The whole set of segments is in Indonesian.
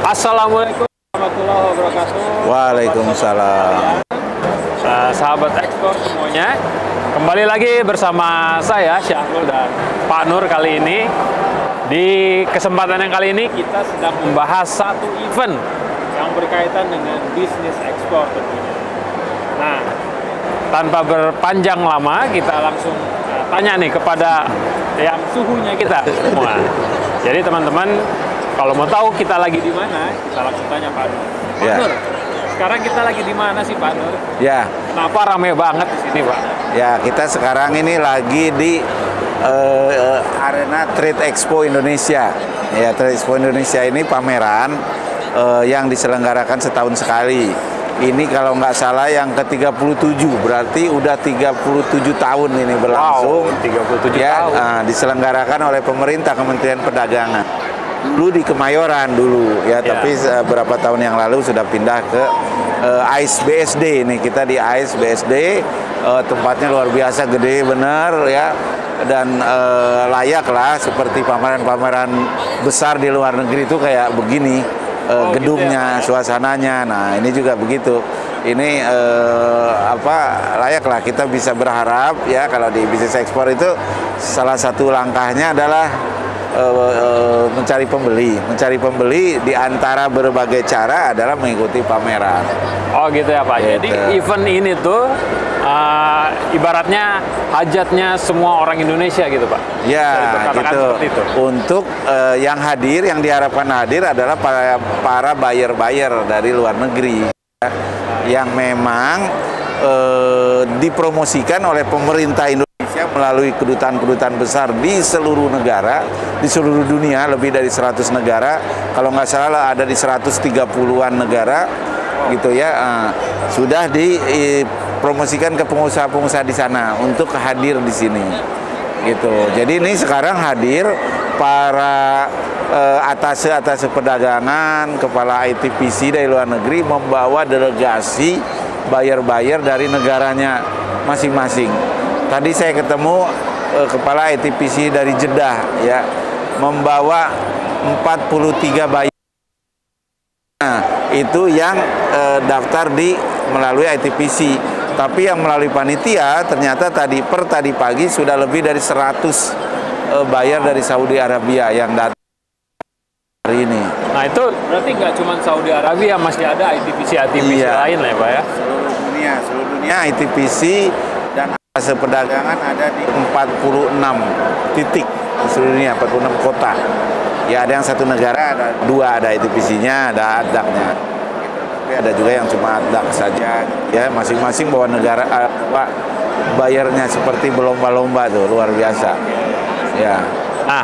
Assalamualaikum warahmatullahi wabarakatuh. Waalaikumsalam. Sahabat ekspor semuanya, kembali lagi bersama saya Syahrul dan Pak Nur. Kali ini di kesempatan yang kali ini kita sedang membahas satu event yang berkaitan dengan bisnis ekspor tentunya. Nah, tanpa berpanjang lama kita langsung tanya nih kepada yang suhunya kita semua. Jadi teman-teman, kalau mau tahu kita lagi di mana, kita langsung tanya Pak Nur. Pak Nur, sekarang kita lagi di mana sih Pak Nur? Ya. Kenapa rame banget di sini Pak? Ya, kita sekarang ini lagi di arena Trade Expo Indonesia. Ya, Trade Expo Indonesia ini pameran yang diselenggarakan setahun sekali. Ini kalau nggak salah yang ke-37, berarti udah 37 tahun ini berlangsung. Wow, 37 ya, tahun. Diselenggarakan oleh pemerintah, Kementerian Perdagangan. Dulu di Kemayoran dulu, ya, tapi beberapa tahun yang lalu sudah pindah ke AIS BSD. Ini kita di AIS BSD, tempatnya luar biasa gede bener ya, dan layak lah seperti pameran-pameran besar di luar negeri itu kayak begini. Gedungnya, gitu ya, suasananya. Nah, ini juga begitu. Ini layaklah kita bisa berharap ya, kalau di bisnis ekspor itu salah satu langkahnya adalah mencari pembeli. Mencari pembeli di antara berbagai cara adalah mengikuti pameran. Oh gitu ya Pak. Gitu. Jadi event ini tuh ibaratnya hajatnya semua orang Indonesia gitu Pak. Ya, gitu. Untuk yang hadir, yang diharapkan hadir adalah para buyer-buyer dari luar negeri ya, yang memang dipromosikan oleh pemerintah Indonesia melalui kedutaan-kedutaan besar di seluruh negara, di seluruh dunia, lebih dari 100 negara. Kalau nggak salah ada di 130-an negara gitu ya. Sudah dipromosikan ke pengusaha-pengusaha di sana untuk hadir di sini gitu. Jadi ini sekarang hadir para atase perdagangan, kepala ITPC dari luar negeri membawa delegasi buyer-buyer dari negaranya masing-masing. Tadi saya ketemu kepala ITPC dari Jeddah ya, membawa 43 buyer. Nah, itu yang daftar melalui ITPC. Tapi yang melalui panitia ternyata tadi pagi sudah lebih dari 100 buyer dari Saudi Arabia yang datang hari ini. Nah itu berarti nggak cuma Saudi Arabia, masih ada ITPC lain lah ya Pak ya? Seluruh dunia ITPC dan atase perdagangan ada di 46 titik di seluruh dunia, 46 kota. Ya, ada yang satu negara, ada dua, ada ITPC-nya, ada ADAC-nya. Tapi ada juga yang cuma ADAC saja. Ya, masing-masing bawa negara, bayarnya seperti berlomba-lomba tuh, luar biasa. Ya. Nah,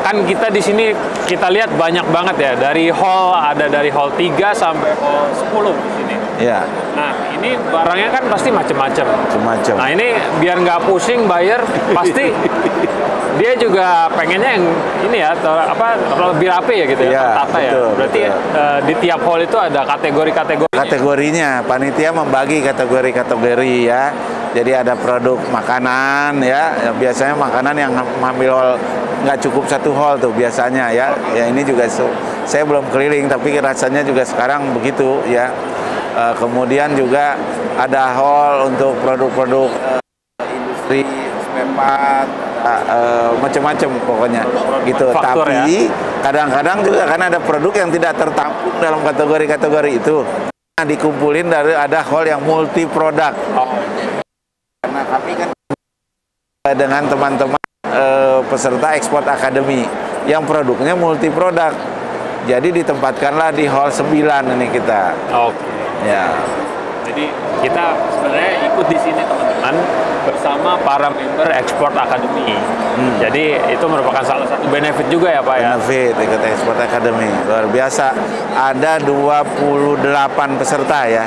kan kita di sini kita lihat banyak banget ya, dari hall 3 sampai hall 10 di sini. Ya. Nah, ini barangnya kan pasti macam-macam. Macam-macam. Nah, ini biar nggak pusing buyer, pasti dia juga pengennya yang ini ya, lebih rapi ya gitu ya, tertata ya. Berarti betul. Di tiap hall itu ada kategori-kategorinya. Kategorinya, panitia membagi kategori-kategori ya. Jadi ada produk makanan ya, biasanya makanan yang ngambil hall nggak cukup satu hall tuh biasanya ya. Ya ini juga saya belum keliling, tapi rasanya juga sekarang begitu ya. Kemudian juga ada hall untuk produk-produk industri spare part, macam-macam pokoknya gitu. Faktor, tapi kadang-kadang juga kan ada produk yang tidak tertampung dalam kategori-kategori itu. Nah, dikumpulin dari ada hall yang multi produk. Karena kami kan dengan teman-teman peserta Export Academy yang produknya multi produk. Jadi ditempatkanlah di hall 9 ini kita. Oke. Ya. Jadi kita sebenarnya ikut di sini teman-teman bersama para member Export Academy. Jadi itu merupakan salah satu benefit juga ya Pak ya. Benefit ikut Export Academy luar biasa. Ada 28 peserta ya.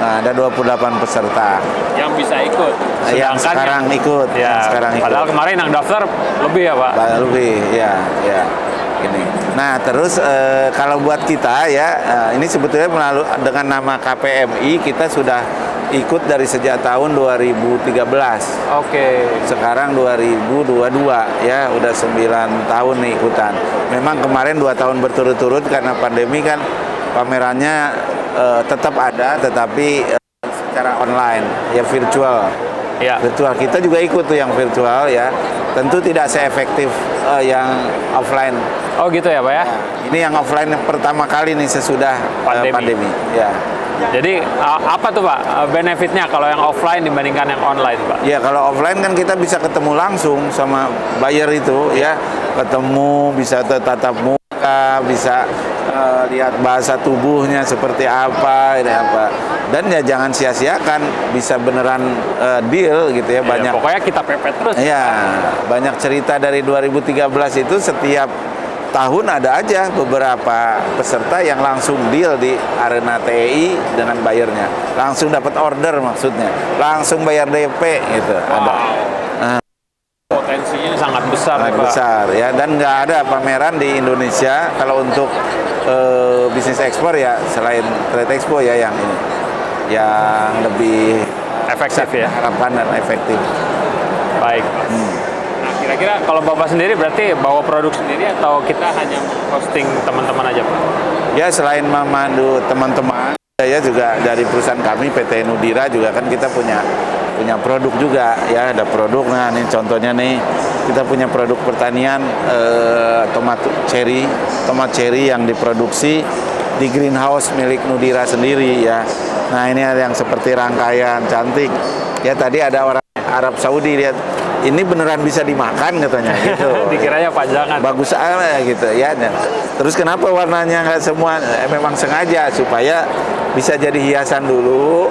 Nah, ada 28 peserta yang bisa ikut. Yang sekarang ikut. Ya. Yang sekarang ikut. Padahal kemarin yang daftar lebih ya Pak. Lebih ya. Ini. Nah, terus kalau buat kita ya, ini sebetulnya dengan nama KPMI kita sudah ikut dari sejak tahun 2013. Oke. Sekarang 2022 ya, udah 9 tahun nih ikutan. Memang kemarin 2 tahun berturut-turut karena pandemi kan pamerannya tetap ada, tetapi secara online ya, virtual. Ya. Virtual kita juga ikut tuh yang virtual ya. Tentu tidak seefektif yang offline. Oh gitu ya Pak ya? Ini yang offline pertama kali nih sesudah pandemi. Ya. Jadi apa tuh Pak benefitnya kalau yang offline dibandingkan yang online Pak? Ya kalau offline kan kita bisa ketemu langsung sama buyer itu ya, ketemu, bisa tatap muka, bisa lihat bahasa tubuhnya seperti apa, ini apa. Dan ya jangan sia-siakan, bisa beneran deal gitu ya, banyak. Pokoknya kita pepet terus. Ya, banyak cerita dari 2013 itu, setiap tahun ada aja beberapa peserta yang langsung deal di arena TEI dengan bayarnya, langsung dapat order, maksudnya langsung bayar DP gitu. Wow. Ada potensinya sangat besar, sangat besar ya, dan nggak ada pameran di Indonesia kalau untuk bisnis ekspor ya, selain Trade Expo ya, yang ini yang lebih efektif ya, harapan dan efektif. Baik. Nah, kira-kira kalau Bapak sendiri berarti bawa produk sendiri atau kita hanya hosting teman-teman aja Pak? Ya selain memandu teman-teman, ya juga dari perusahaan kami PT Nudira juga kan kita punya produk juga ya, ada produk. Nah ini contohnya nih, kita punya produk pertanian tomat cherry yang diproduksi di greenhouse milik Nudira sendiri ya. Nah ini ada yang seperti rangkaian cantik ya, tadi ada orang Arab Saudi, lihat ini beneran bisa dimakan katanya gitu. Dikiranya pajangan. Bagus aja gitu ya. Terus kenapa warnanya nggak semua? Memang sengaja supaya bisa jadi hiasan dulu.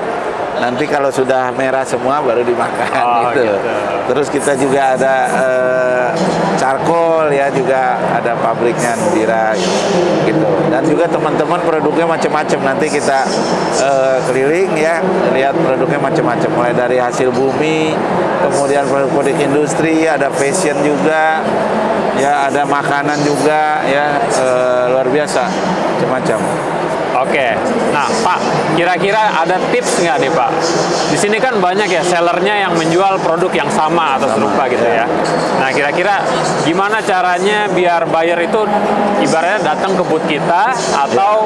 Nanti kalau sudah merah semua baru dimakan gitu. Terus kita juga ada charcoal ya, juga ada pabriknya Nudira gitu. Dan juga teman-teman produknya macam-macam. Nanti kita keliling ya, lihat produknya macam-macam. Mulai dari hasil bumi, kemudian produk-produk industri, ada fashion juga, ya ada makanan juga ya, luar biasa, macam-macam. Oke, nah Pak, kira-kira ada tips nggak nih Pak? Di sini kan banyak ya sellernya yang menjual produk yang sama atau serupa gitu ya. Nah kira-kira gimana caranya biar buyer itu ibaratnya datang ke booth kita atau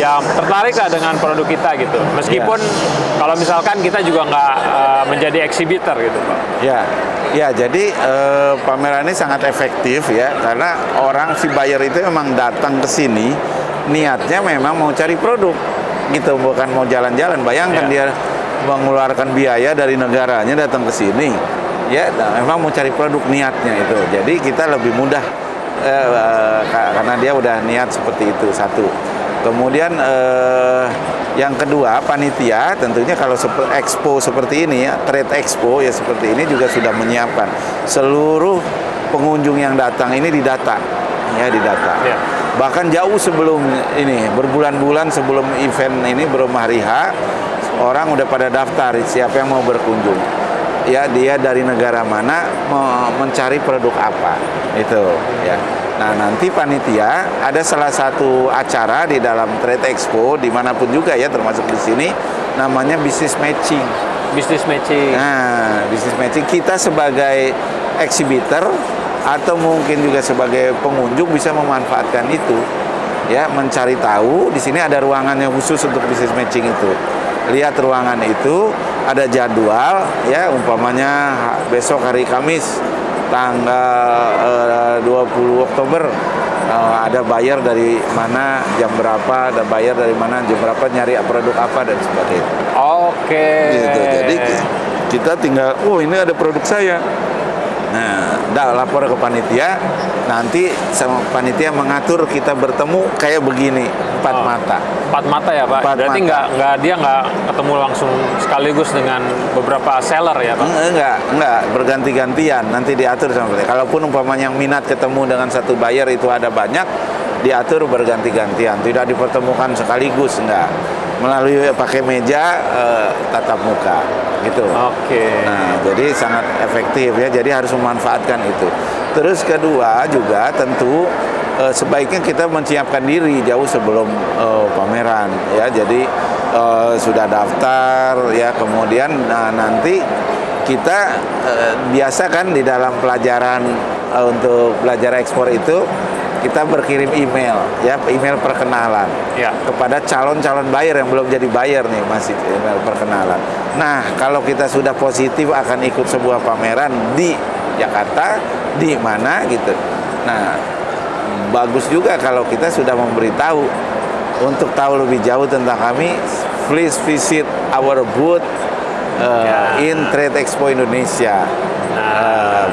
ya tertarik lah dengan produk kita gitu. Meskipun kalau misalkan kita juga nggak menjadi exhibitor gitu Pak. Ya, jadi pameran ini sangat efektif ya, karena si buyer itu memang datang ke sini niatnya memang mau cari produk gitu, bukan mau jalan-jalan. Bayangkan dia mengeluarkan biaya dari negaranya datang ke sini ya, memang mau cari produk, niatnya itu. Jadi kita lebih mudah karena dia udah niat seperti itu, satu. Kemudian yang kedua, panitia tentunya kalau expo seperti ini ya, Trade Expo ya seperti ini juga sudah menyiapkan seluruh pengunjung yang datang ini didata ya, didata. Bahkan jauh sebelum ini, berbulan-bulan sebelum event ini, belum hari H, orang udah pada daftar siapa yang mau berkunjung. Ya, dia dari negara mana, mencari produk apa, itu ya. Nah, nanti panitia ada salah satu acara di dalam Trade Expo dimanapun juga ya, termasuk di sini, namanya business matching. Business matching. Nah, business matching kita sebagai exhibitor atau mungkin juga sebagai pengunjung bisa memanfaatkan itu ya, mencari tahu di sini ada ruangannya khusus untuk business matching itu. Lihat ruangan itu, ada jadwal ya, umpamanya besok hari Kamis tanggal 20 Oktober ada buyer dari mana jam berapa, ada buyer dari mana jam berapa, nyari produk apa dan sebagainya. Oke. Gitu. Jadi kita tinggal, oh ini ada produk saya. Nah, lapor ke panitia, nanti sama panitia mengatur kita bertemu kayak begini, 4 mata. 4 mata ya Pak? Berarti dia nggak ketemu langsung sekaligus dengan beberapa seller ya Pak? Enggak, berganti-gantian, nanti diatur sama panitia. Kalaupun umpamanya yang minat ketemu dengan satu buyer itu ada banyak, diatur berganti-gantian, tidak dipertemukan sekaligus, enggak. Melalui pakai meja tatap muka. gitu. Oke. Nah, jadi sangat efektif ya. Jadi harus memanfaatkan itu. Terus kedua juga tentu sebaiknya kita menyiapkan diri jauh sebelum pameran ya. Jadi sudah daftar ya, kemudian nanti kita biasa kan di dalam pelajaran untuk belajar ekspor itu kita berkirim email ya, email perkenalan Ya. kepada calon-calon buyer yang belum jadi buyer nih, masih email perkenalan. Nah, kalau kita sudah positif akan ikut sebuah pameran di Jakarta, di mana gitu. Nah, bagus juga kalau kita sudah memberitahu. Untuk tahu lebih jauh tentang kami, please visit our booth in Trade Expo Indonesia.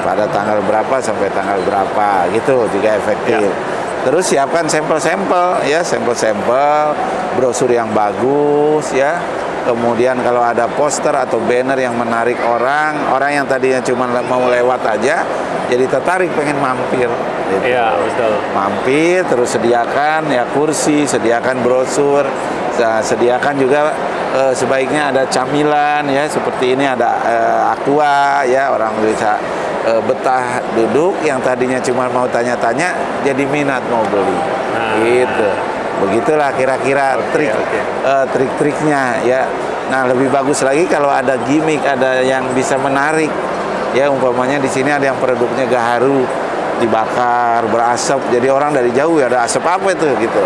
Pada tanggal berapa sampai tanggal berapa gitu juga efektif. Terus siapkan sampel-sampel ya, sampel-sampel brosur yang bagus ya. Kemudian kalau ada poster atau banner yang menarik orang yang tadinya cuma mau lewat aja jadi tertarik pengen mampir gitu. Iya, betul. Mampir, terus sediakan ya kursi, sediakan brosur, sediakan juga sebaiknya ada camilan ya, seperti ini ada aqua ya, orang bisa betah duduk yang tadinya cuma mau tanya-tanya jadi minat mau beli. Gitu. Begitulah kira-kira trik-triknya ya. Nah, lebih bagus lagi kalau ada gimmick, ada yang bisa menarik ya, umpamanya di sini ada yang produknya gaharu dibakar berasap, jadi orang dari jauh ya ada asap apa itu gitu.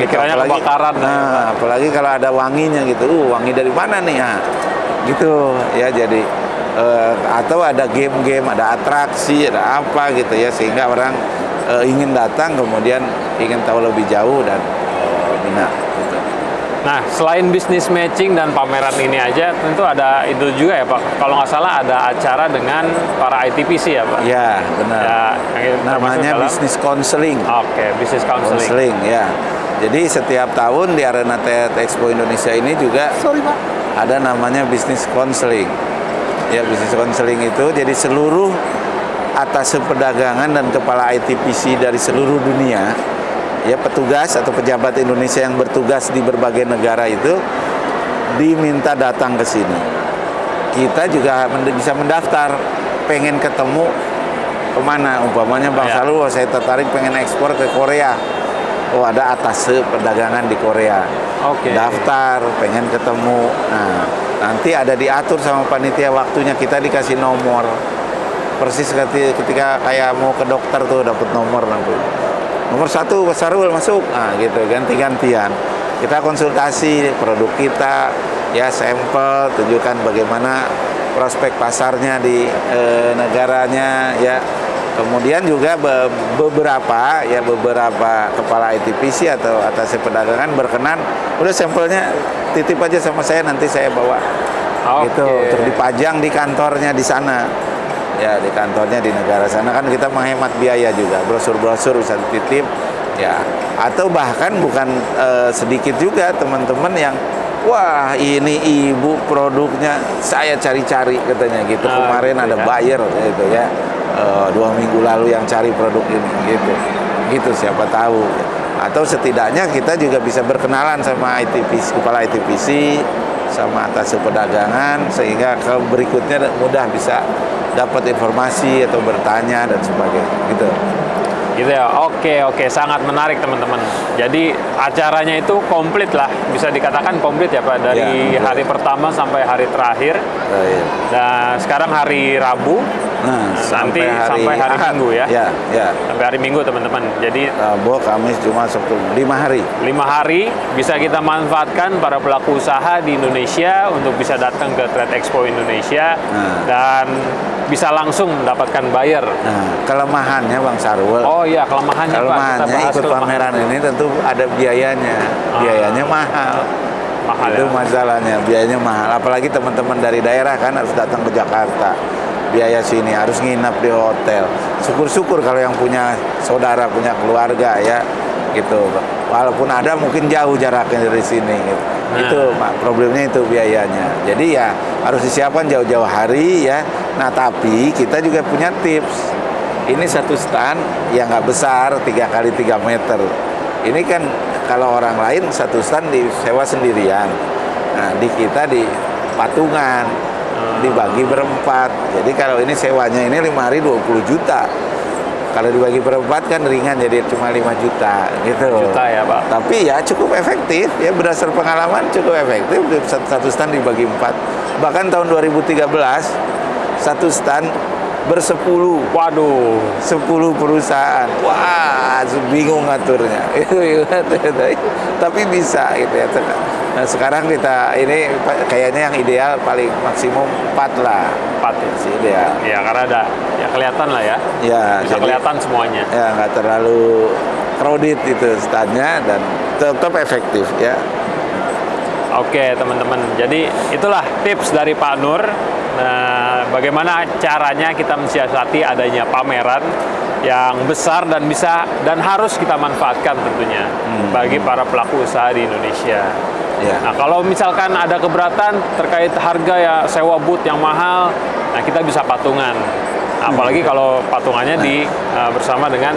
Pikirannya kebakaran. Nah, apalagi kalau ada wanginya gitu, wangi dari mana nih ya? Gitu ya, jadi atau ada game-game, ada atraksi, ada apa gitu ya, sehingga orang ingin datang, kemudian ingin tahu lebih jauh dan minat gitu. Nah, selain bisnis matching dan pameran ini aja, tentu ada itu juga ya Pak. Kalau nggak salah ada acara dengan para ITPC ya Pak? Ya, benar. Ya, namanya business counseling. Oke, business counseling. Ya. Jadi setiap tahun di Arena Trade Expo Indonesia ini juga ada namanya business counseling. Ya, business counseling itu jadi seluruh atas perdagangan dan kepala ITPC dari seluruh dunia, ya, petugas atau pejabat Indonesia yang bertugas di berbagai negara itu diminta datang ke sini. Kita juga bisa mendaftar, pengen ketemu kemana, umpamanya Bang Salu, saya tertarik pengen ekspor ke Korea. Oh, ada atase perdagangan di Korea. Oke. Daftar, pengen ketemu. Nah, nanti ada diatur sama panitia waktunya, kita dikasih nomor. Persis ketika kayak mau ke dokter tuh dapat nomor nanti. Nomor 1 Sarul masuk, nah gitu, ganti-gantian. Kita konsultasi produk kita, ya, sampel, tunjukkan bagaimana prospek pasarnya di negaranya, ya. Kemudian juga beberapa kepala ITPC atau atas perdagangan berkenan, udah sampelnya titip aja sama saya, nanti saya bawa. Gitu, untuk dipajang di kantornya di sana. Ya, di kantornya di negara sana, kan kita menghemat biaya juga, brosur-brosur bisa dititip ya. Atau bahkan bukan sedikit juga teman-teman yang wah, ini ibu produknya saya cari-cari katanya gitu. Kemarin ada buyer gitu ya, 2 minggu lalu yang cari produk ini gitu siapa tahu. Atau setidaknya kita juga bisa berkenalan sama ITPC, kepala ITPC, sama atas perdagangan, sehingga ke berikutnya mudah bisa dapat informasi atau bertanya dan sebagainya gitu. Gitu ya. Oke, sangat menarik teman-teman. Jadi acaranya itu komplit lah, bisa dikatakan komplit ya Pak, dari hari pertama sampai hari terakhir. Dan sekarang hari Rabu. Nah, nanti sampai hari Minggu ya. Ya. Sampai hari Minggu teman-teman. Jadi Rabu, Kamis, Jumat, Sabtu, 5 hari. 5 hari bisa kita manfaatkan para pelaku usaha di Indonesia untuk bisa datang ke Trade Expo Indonesia dan bisa langsung mendapatkan buyer. Nah, kelemahannya Bang Sarul. Oh iya, kelemahannya Pak. Kelemahannya ikut pameran ini tentu ada biayanya. Biayanya mahal. Itu masalahnya, biayanya mahal. Apalagi teman-teman dari daerah kan harus datang ke Jakarta. Biaya sini harus nginap di hotel. Syukur-syukur kalau yang punya saudara, punya keluarga ya, gitu. Walaupun ada mungkin jauh jaraknya dari sini gitu. Itu problemnya, itu biayanya. Jadi ya harus disiapkan jauh-jauh hari ya. Nah, tapi kita juga punya tips. Ini satu stand yang nggak besar, 3 kali 3 meter. Ini kan kalau orang lain satu stand disewa sendirian. Nah, di kita di patungan. dibagi berempat. Jadi kalau ini sewanya ini 5 hari 20 juta. Kalau dibagi berempat kan ringan, jadi cuma 5 juta gitu. Juta ya Pak. Tapi ya cukup efektif ya, berdasar pengalaman cukup efektif. Satu stand dibagi 4. Bahkan tahun 2013 satu stand bersepuluh. Waduh. 10 perusahaan. Wah, bingung ngaturnya. Tapi bisa gitu ya. Nah, sekarang kita ini kayaknya yang ideal paling maksimum 4 lah. 4 sih ideal. Ya karena ada ya kelihatan lah ya. Ya, bisa jadi, kelihatan semuanya. Ya nggak terlalu crowded itu standnya dan tetap efektif ya. Oke teman-teman, jadi itulah tips dari Pak Nur. Nah, bagaimana caranya kita mensiasati adanya pameran yang besar dan bisa dan harus kita manfaatkan tentunya bagi para pelaku usaha di Indonesia. Ya. Nah, kalau misalkan ada keberatan terkait harga ya sewa booth yang mahal, nah kita bisa patungan. Nah, apalagi kalau patungannya bersama dengan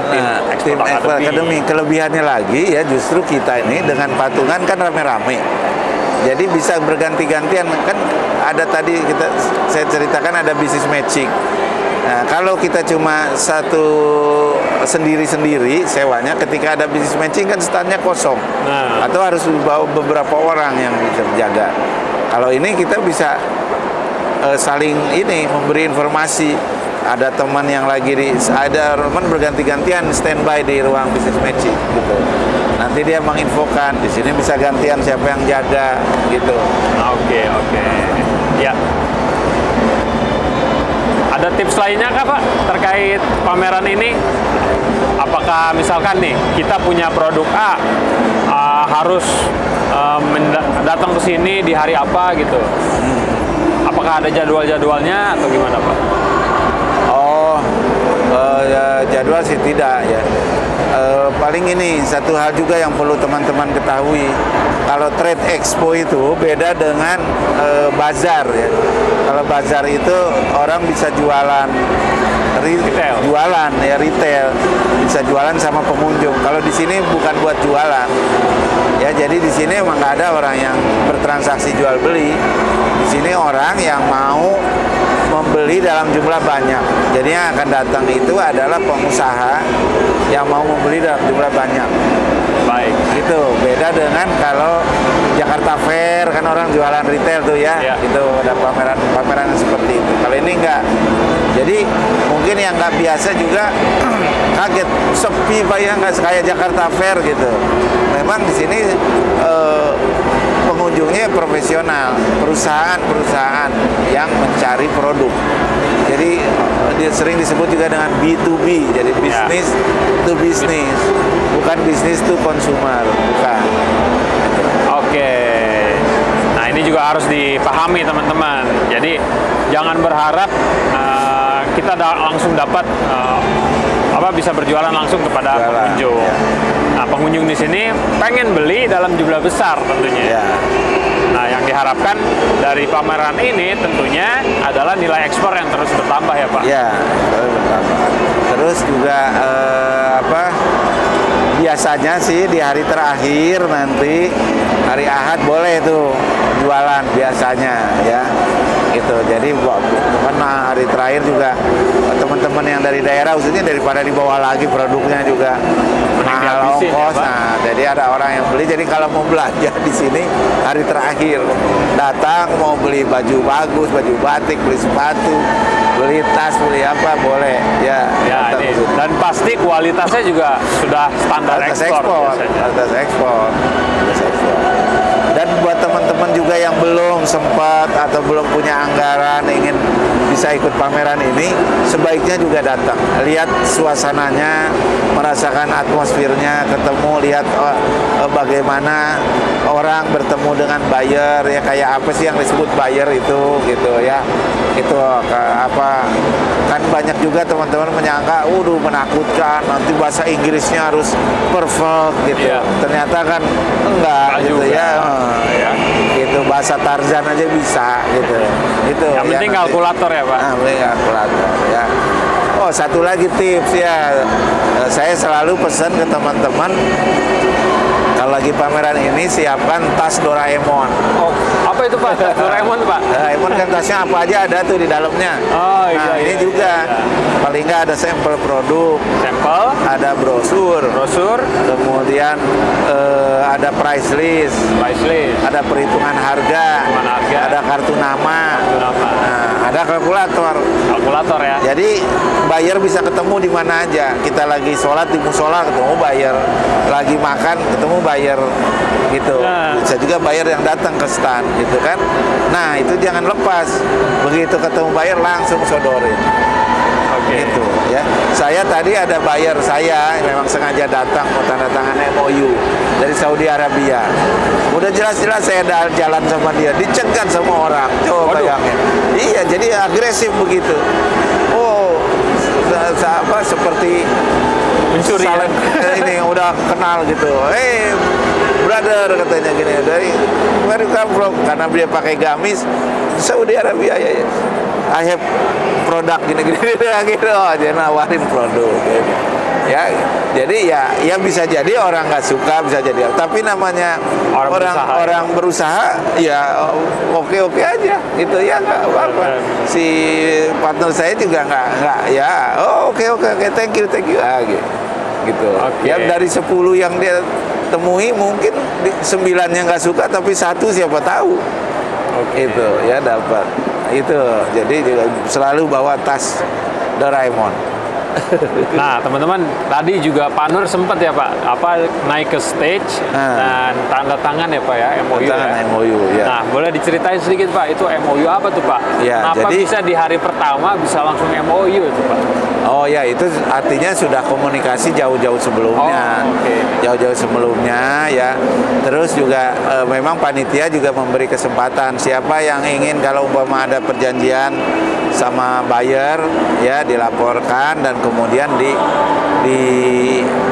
tim Export Academy. Kelebihannya lagi ya justru kita ini dengan patungan kan rame-rame. Jadi bisa berganti-gantian kan, ada tadi saya ceritakan ada bisnis matching. Nah, kalau kita cuma satu sendiri-sendiri sewanya, ketika ada bisnis matching kan standnya kosong. Nah, atau harus bawa beberapa orang yang bisa menjaga. Kalau ini kita bisa saling memberi informasi. Ada teman yang lagi ada teman berganti-gantian standby di ruang bisnis matching gitu. Nanti dia menginfokan di sini bisa gantian siapa yang jaga gitu. Oke. Ya. Ada tips lainnya kah Pak terkait pameran ini? Apakah misalkan nih kita punya produk A harus datang ke sini di hari apa gitu? Apakah ada jadwal-jadwalnya atau gimana Pak? Ya, jadwal sih tidak ya. Paling ini satu hal juga yang perlu teman-teman ketahui. Kalau trade expo itu beda dengan bazar ya. Kalau bazar itu orang bisa jualan retail, bisa jualan sama pengunjung. Kalau di sini bukan buat jualan. Ya, jadi di sini emang nggak ada orang yang bertransaksi jual beli. Di sini orang yang mau membeli dalam jumlah banyak. Jadi yang akan datang itu adalah pengusaha yang mau membeli dalam jumlah banyak. Baik. Gitu. Beda dengan kalau Jakarta Fair kan orang jualan retail tuh ya. Itu ada pameran seperti itu. Kalau ini enggak. Jadi mungkin yang nggak biasa juga kaget sepi Pak ya, nggak kayak Jakarta Fair gitu. Memang di sini pengunjungnya profesional, perusahaan-perusahaan yang mencari produk. Jadi dia sering disebut juga dengan B2B, jadi bisnis to bisnis, bukan bisnis to consumer, bukan. Oke. Nah ini juga harus dipahami teman-teman. Jadi jangan berharap kita langsung dapat bisa berjualan langsung kepada pengunjung. Ya. Nah, pengunjung di sini pengen beli dalam jumlah besar tentunya. Ya. Nah, yang diharapkan dari pameran ini tentunya adalah nilai ekspor yang terus bertambah ya Pak. Ya, terus bertambah. Terus juga biasanya sih di hari terakhir nanti hari Ahad boleh tuh jualan biasanya ya. Gitu. Jadi karena hari terakhir juga teman-teman yang dari daerah khususnya daripada dibawa lagi produknya juga mahal ongkos. Nah, jadi ada orang yang beli. Jadi kalau mau belanja di sini hari terakhir datang mau beli baju bagus, baju batik, beli sepatu, beli tas, beli apa boleh ya. Dan pasti kualitasnya juga sudah standar ekspor. Kualitas ekspor. Dan buat teman-teman juga yang belum sempat atau belum punya anggaran ingin bisa ikut pameran ini, sebaiknya juga datang. Lihat suasananya, merasakan atmosfernya, ketemu, lihat bagaimana orang bertemu dengan buyer ya, kayak apa sih yang disebut buyer itu gitu ya. Itu kan banyak juga teman-teman menyangka menakutkan, nanti bahasa Inggrisnya harus perfect gitu. Ternyata kan enggak gitu ya. Gitu, bahasa Tarzan aja bisa gitu. Itu yang penting kalkulator ya Pak. Nah, kalkulator ya. Oh, satu lagi tips ya. Saya selalu pesan ke teman-teman, kalau lagi pameran ini siapkan tas Doraemon. Oh, apa itu Pak? Doraemon Pak? Doraemon kan tasnya apa aja ada tuh di dalamnya. Oh iya. Nah, ini iya, juga iya. paling nggak ada sampel produk, Sampel, ada brosur, kemudian ada price list, ada perhitungan harga, ada kartu nama, nah, ada kalkulator ya. Jadi buyer bisa ketemu di mana aja. Kita lagi sholat di musola ketemu buyer, lagi makan ketemu buyer gitu. Nah. Bisa juga buyer yang datang ke stand gitu kan. Nah itu jangan lepas, begitu ketemu buyer langsung sodorin. Gitu ya. Saya tadi ada buyer saya memang sengaja datang mau tanda tangan MOU dari Saudi Arabia. Udah jelas-jelas saya jalan sama dia, dicegat sama orang. Coba bayangin. Iya, jadi agresif begitu. Oh, seperti mencuri ini udah kenal gitu. Brother katanya gini, dari where you come from? Karena dia pakai gamis Saudi Arabia ya. I have produk gini-gini gitu, dia nawarin produk gitu. Ya, jadi ya bisa jadi orang nggak suka, bisa jadi, tapi namanya orang berusaha ya oke aja gitu ya, nggak apa-apa. Si partner saya juga nggak ya, oke thank you gitu. Ya dari 10 yang dia temui mungkin 9-nya nggak suka, tapi 1 siapa tahu itu ya dapat. Itu jadi juga selalu bawa tas Doraemon. Nah teman-teman, tadi juga Pak Nur sempat ya Pak naik ke stage dan tanda tangan ya Pak ya, MOU MOU ya. Nah boleh diceritain sedikit Pak, itu MOU apa tuh Pak? Ya, kenapa jadi, bisa di hari pertama bisa langsung MOU itu Pak? Oh ya, itu artinya sudah komunikasi jauh-jauh sebelumnya. Jauh-jauh sebelumnya ya. Terus juga memang panitia juga memberi kesempatan siapa yang ingin, kalau umpama ada perjanjian sama buyer ya, dilaporkan dan kemudian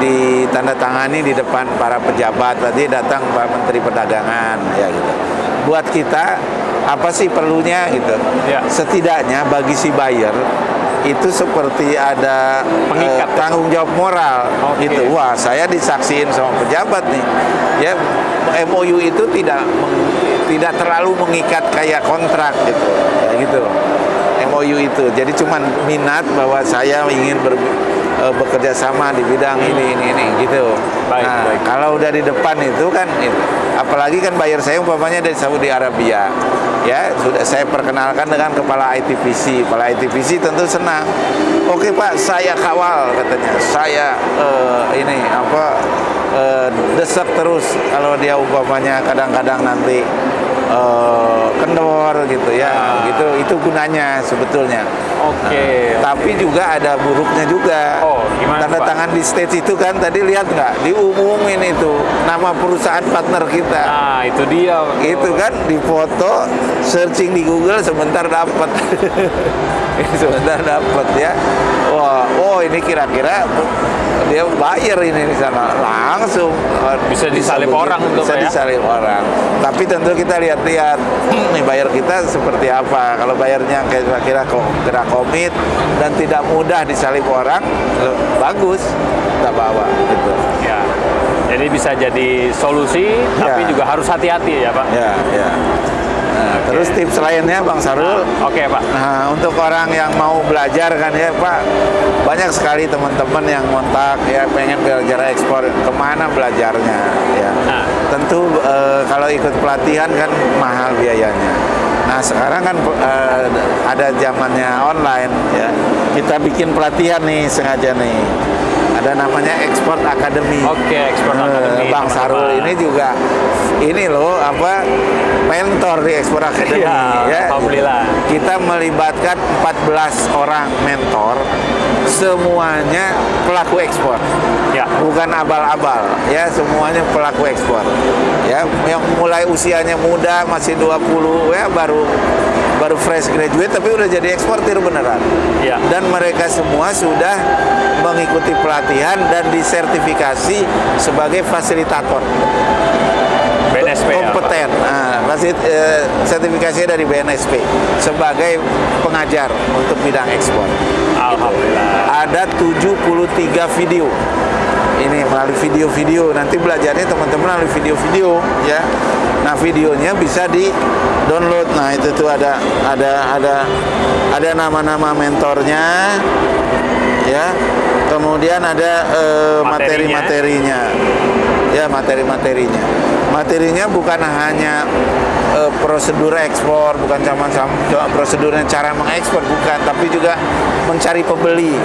ditandatangani di depan para pejabat. Tadi datang Pak Menteri Perdagangan ya gitu. Buat kita apa sih perlunya gitu. Ya. Setidaknya bagi si buyer itu seperti ada tanggung jawab moral gitu. Wah, saya disaksiin sama pejabat nih. Ya, MOU itu tidak terlalu mengikat kayak kontrak gitu. Ya gitu. MOU itu. Jadi cuman minat bahwa saya ingin bekerja sama di bidang ini gitu. Baik. Kalau udah di depan itu kan apalagi kan buyer saya umpamanya dari Saudi Arabia. Ya, sudah saya perkenalkan dengan kepala ITPC. Kepala ITPC tentu senang. Oke Pak, saya kawal katanya. Saya desak terus kalau dia umpamanya kadang-kadang nanti kendor gitu ya. Gitu, itu gunanya sebetulnya. Tapi juga ada buruknya juga. Tanda tangan di stage itu kan tadi lihat nggak, diumumin itu nama perusahaan partner kita. Nah itu dia. Itu kan difoto, searching di Google sebentar dapat. Sebentar dapat ya. Wah, ini kira-kira dia bayar ini di sana langsung bisa disalip orang untuk bisa disalip orang. Tapi tentu kita lihat-lihat nih bayar kita seperti apa. Kalau bayarnya kira-kira komit dan tidak mudah disalip orang, bagus kita bawa gitu. Ya. Jadi bisa jadi solusi, tapi juga harus hati-hati ya Pak. Ya. Terus tips lainnya Bang Sarul. Pak. Nah, untuk orang yang mau belajar kan ya Pak, banyak sekali teman-teman yang kontak ya pengen belajar ekspor, kemana belajarnya ya. Tentu kalau ikut pelatihan kan mahal biayanya. Nah sekarang kan ada zamannya online ya. Kita bikin pelatihan nih sengaja nih. Ada namanya Export Academy. Export Academy. Bang Sarul ini juga mentor di Export Academy ya. Alhamdulillah. Kita melibatkan 14 orang mentor, semuanya pelaku ekspor. Ya, bukan abal-abal ya, semuanya pelaku ekspor. Ya, yang mulai usianya muda masih 20 ya, baru fresh graduate tapi udah jadi eksportir beneran. Ya. Dan mereka semua sudah mengikuti pelatihan dan disertifikasi sebagai fasilitator. BNSP kompeten. Sertifikasinya dari BNSP sebagai pengajar untuk bidang ekspor. Alhamdulillah. Ada 73 video ini melalui video-video. Nanti belajarnya teman-teman melalui video-video ya. Nah, videonya bisa di-download. Nah, itu tuh ada nama-nama mentornya ya. Kemudian ada materi-materinya. Ya, materi-materinya. Materinya bukan hanya prosedur ekspor, bukan cuma prosedurnya cara mengekspor, bukan, tapi juga mencari pembeli.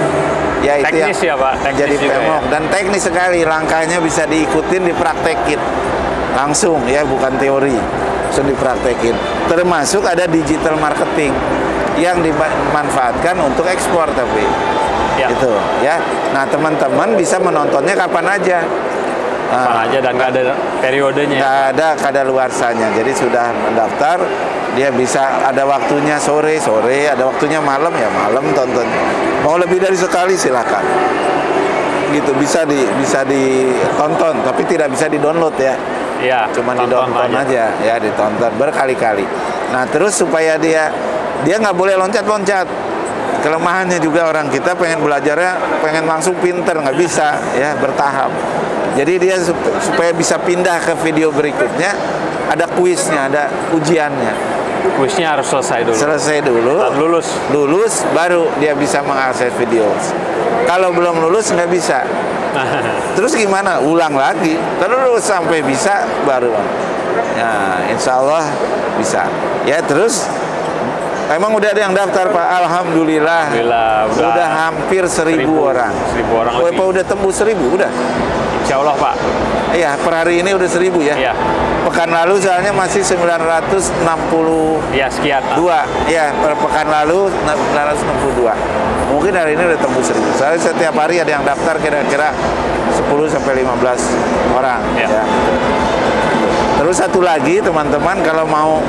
Ya, itu teknis yang ya Pak, teknis jadi juga PMOK ya. Dan teknis sekali, langkahnya bisa diikutin, dipraktekin langsung ya, bukan teori, langsung dipraktekin. Termasuk ada digital marketing yang dimanfaatkan untuk ekspor, tapi Ya. itu ya. Nah, teman-teman bisa menontonnya kapan aja. Kapan aja dan nggak ada periodenya. Nggak ada kadaluarsanya. Jadi sudah mendaftar, dia bisa ada waktunya sore, ada waktunya malam, ya malam tonton. Mau lebih dari sekali silakan. Gitu, bisa ditonton, tapi tidak bisa di-download ya. Iya, Cuma tonton ditonton aja, ya ditonton berkali-kali. Nah, terus supaya dia nggak boleh loncat-loncat. Kelemahannya juga orang kita pengen belajarnya, pengen langsung pinter, nggak bisa ya, bertahap. Jadi dia supaya bisa pindah ke video berikutnya, ada kuisnya, ada ujiannya. Kuisnya harus selesai dulu. Selesai dulu, Dan lulus. baru dia bisa mengakses video. Kalau belum lulus nggak bisa. Terus gimana? Ulang lagi. Terus sampai bisa baru. Ya, insya Allah bisa. Ya, terus emang udah ada yang daftar, Pak? Alhamdulillah. Udah hampir 1.000 orang. 1.000 orang Oh, lebih. Pak, udah tembus 1.000, udah. Insya Allah Pak. Iya, per hari ini udah 1.000 ya. Iya. Pekan lalu soalnya masih 962. Ya sekian. Ya, per pekan lalu 962. Mungkin hari ini udah tembus 1.000. Soalnya setiap hari ada yang daftar kira-kira 10 sampai 15 orang. Ya. Ya. Terus satu lagi teman-teman, kalau mau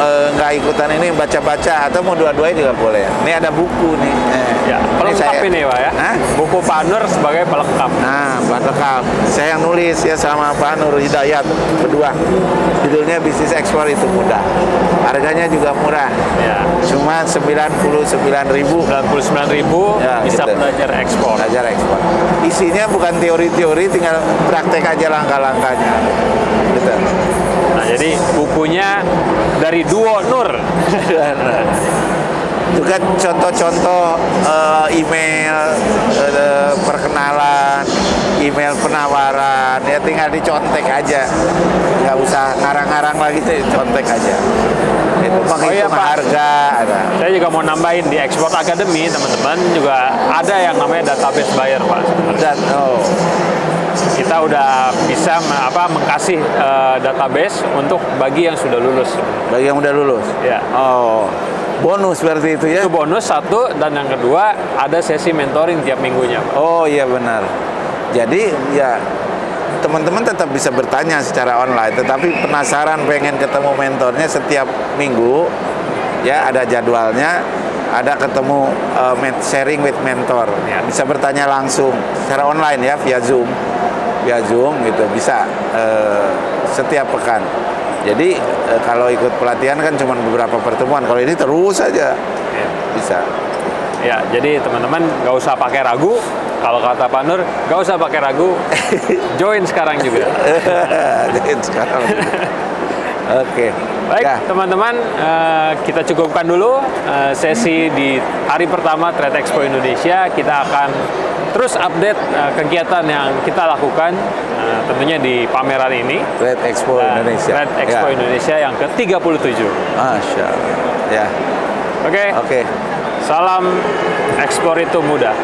nggak ikutan ini, baca-baca atau mau dua-duanya juga boleh. Ini ada buku nih. Ya, pelengkap ini Pak ya. Hah? Buku Pak Nur sebagai pelengkap. Nah, lengkap. Saya yang nulis ya sama Pak Nur Hidayat berdua. Judulnya Bisnis Ekspor Itu Mudah. Harganya juga murah. Ya. Cuma 99.000. 99.000 Ya, bisa gitu. belajar ekspor. Belajar ekspor. Isinya bukan teori-teori, tinggal praktek aja langkah-langkahnya. Gitu. Nah, jadi bukunya dari Duo Nur. Juga contoh-contoh email perkenalan, email penawaran, ya tinggal dicontek aja, nggak usah ngarang-ngarang lagi, contek aja. Itu menghitung Pak. harga ada. Saya juga mau nambahin di Export Academy, teman-teman juga ada yang namanya database buyer Pak. Dan Kita udah bisa mengkasih database untuk bagi yang sudah lulus. bagi yang udah lulus. Ya. Oh, bonus berarti itu ya? Itu bonus satu, dan yang kedua ada sesi mentoring tiap minggunya Pak. Oh iya benar. Jadi ya teman-teman tetap bisa bertanya secara online, tetapi penasaran pengen ketemu mentornya setiap minggu, ya ada jadwalnya, ada ketemu sharing with mentor, Ya. bisa bertanya langsung secara online ya, via Zoom gitu, bisa setiap pekan. Jadi kalau ikut pelatihan kan cuma beberapa pertemuan, kalau ini terus aja Ya. bisa. Ya, jadi teman-teman nggak usah pakai ragu. Kalau kata Pak Nur, nggak usah pakai ragu. Join sekarang juga. Jadi sekarang. Oke. Baik, Ya. teman-teman, kita cukupkan dulu sesi di hari pertama Trade Expo Indonesia. Kita akan terus update kegiatan yang kita lakukan, tentunya di pameran ini. Trade Expo Indonesia. Trade Expo Ya. Indonesia yang ke-37. Masya Allah. Ya. Oke, Oke. salam ekspor itu mudah.